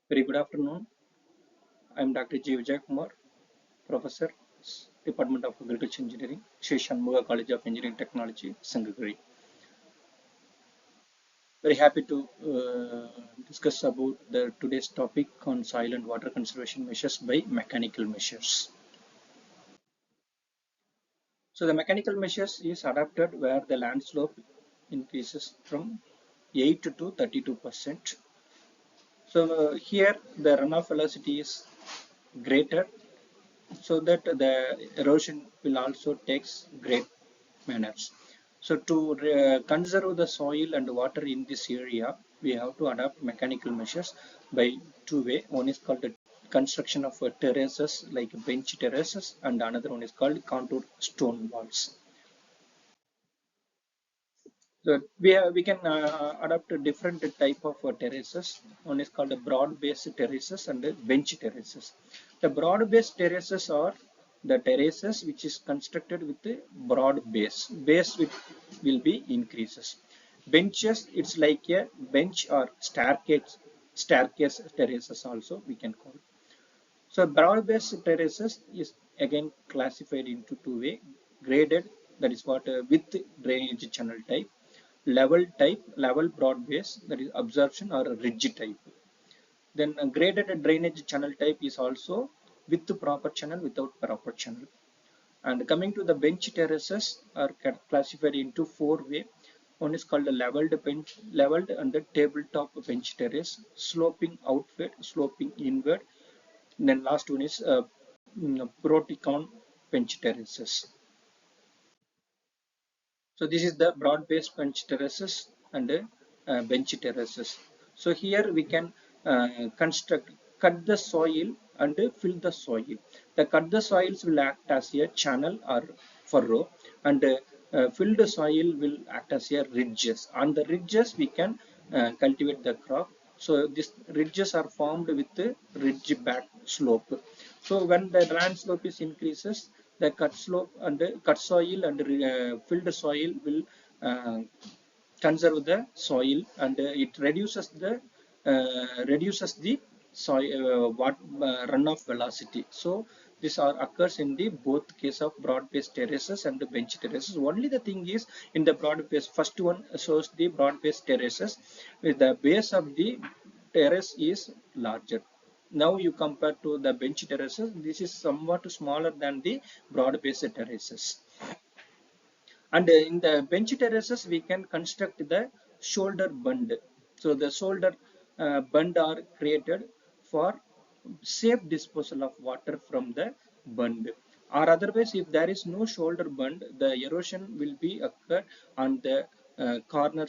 Very good afternoon. I am Dr. G. Vijay Kumar, Professor, Department of Agriculture Engineering, Sri Shanmuga College of Engineering Technology, Sangagiri. Very happy to discuss about the today's topic on soil and water conservation measures by mechanical measures. So the mechanical measures is adapted where the land slope increases from 8 to 32%. So here the runoff velocity is greater so that the erosion will also takes great manners. So to conserve the soil and water in this area, we have to adopt mechanical measures by two way. One is called the construction of terraces like bench terraces, and another one is called contour stone walls. So we can adopt a different type of terraces. One is called the broad-based terraces and the bench terraces. The broad-based terraces are the terraces which is constructed with a broad base. Base which will be increases. Benches, it's like a bench or staircase terraces also we can call. So broad-based terraces is again classified into two way. Graded, that is what with drainage channel type, level broad base, that is absorption or ridge type. Then graded drainage channel type is also with the proper channel, without proper channel. And coming to the bench terraces are classified into four way. One is called a leveled and the tabletop bench terrace, sloping outward, sloping inward. Then last one is proticon bench terraces. So this is the broad-based bench terraces and bench terraces. So here we can cut the soil and fill the soil. The cut the soils will act as a channel or furrow, and filled soil will act as a ridges. On the ridges we can cultivate the crop. So these ridges are formed with the ridge back slope. So when the land slope is increases, the cut slope and the cut soil and filled soil will uh, conserve the soil, and it reduces the soil runoff velocity. So this are occurs in the both case of broad-based terraces and the bench terraces. Only the thing is, in the broad-based, first one shows the broad-based terraces with the base of the terrace is larger. Now you compare to the bench terraces, this is somewhat smaller than the broad-based terraces. And in the bench terraces we can construct the shoulder bund. So the shoulder bund are created for safe disposal of water from the bund, or otherwise if there is no shoulder bund, the erosion will be occur on the corner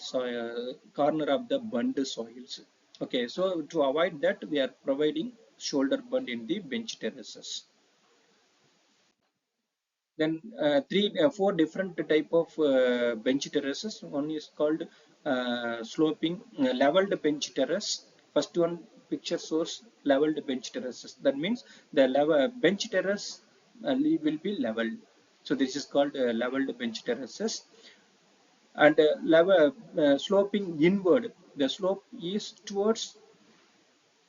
of the bund soils. Okay, so to avoid that we are providing shoulder bund in the bench terraces. Then four different type of bench terraces. One is called sloping leveled bench terrace. First one picture shows leveled bench terraces. That means the bench terrace will be leveled. So this is called leveled bench terraces. And sloping inward, the slope is towards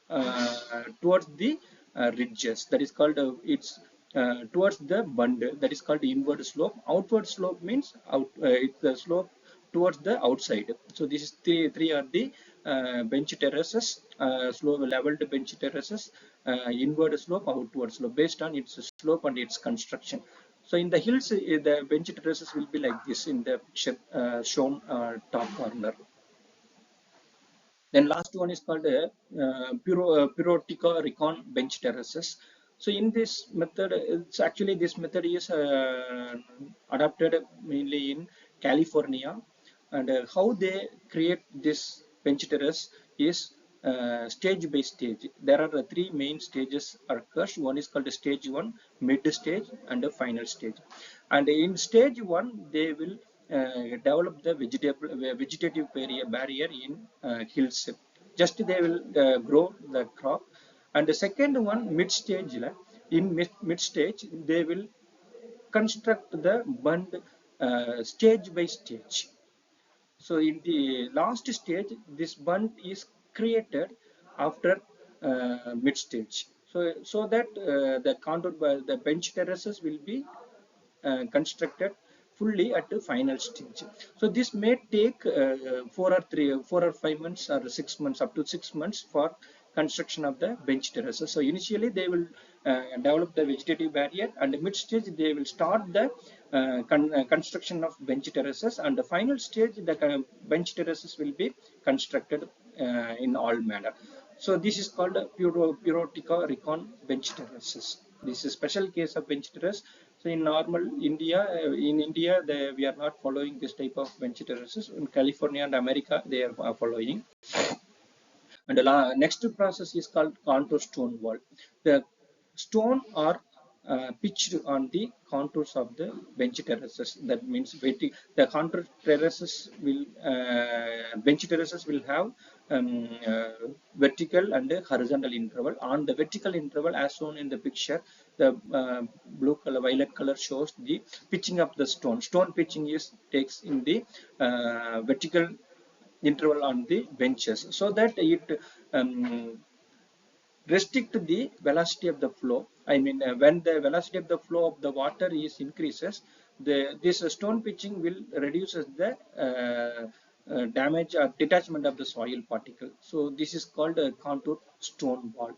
the ridges. That is called it's towards the bund. That is called inward slope. Outward slope means it's the slope towards the outside. So this is three are the bench terraces, slope leveled bench terraces, inward slope, outward slope, based on its slope and its construction. So in the hills, the bench terraces will be like this in the picture shown top corner. Then last one is called Pirotica Recon bench terraces. So in this method, it's actually this method is adapted mainly in California, and how they create this bench terrace is stage by stage. There are three main stages occurs. One is called stage one, mid stage, and the final stage. And in stage one, they will develop the vegetative barrier in hills. Just they will grow the crop. And the second one, mid stage, in mid stage, they will construct the bund stage by stage. So in the last stage, this bund is created after mid stage. So that the contour by the bench terraces will be constructed fully at the final stage. So this may take 4 or 5 months or 6 months, up to 6 months for construction of the bench terraces. So initially they will develop the vegetative barrier, and mid stage they will start the construction of bench terraces, and the final stage the bench terraces will be constructed in all manner. So this is called Purotica recon bench terraces. This is a special case of bench terrace. So in normal India, we are not following this type of bench terraces. In California and America, they are following. And the next process is called contour stone wall. The stone are pitched on the contours of the bench terraces. That means the contour terraces will bench terraces will have vertical and horizontal interval. On the vertical interval, as shown in the picture, the blue color, violet color shows the pitching of the stone. Stone pitching is takes in the vertical interval on the benches, so that it restrict the velocity of the flow. I mean, when the velocity of the flow of the water is increases, this stone pitching will reduces the damage or detachment of the soil particle. So this is called a contour stone wall.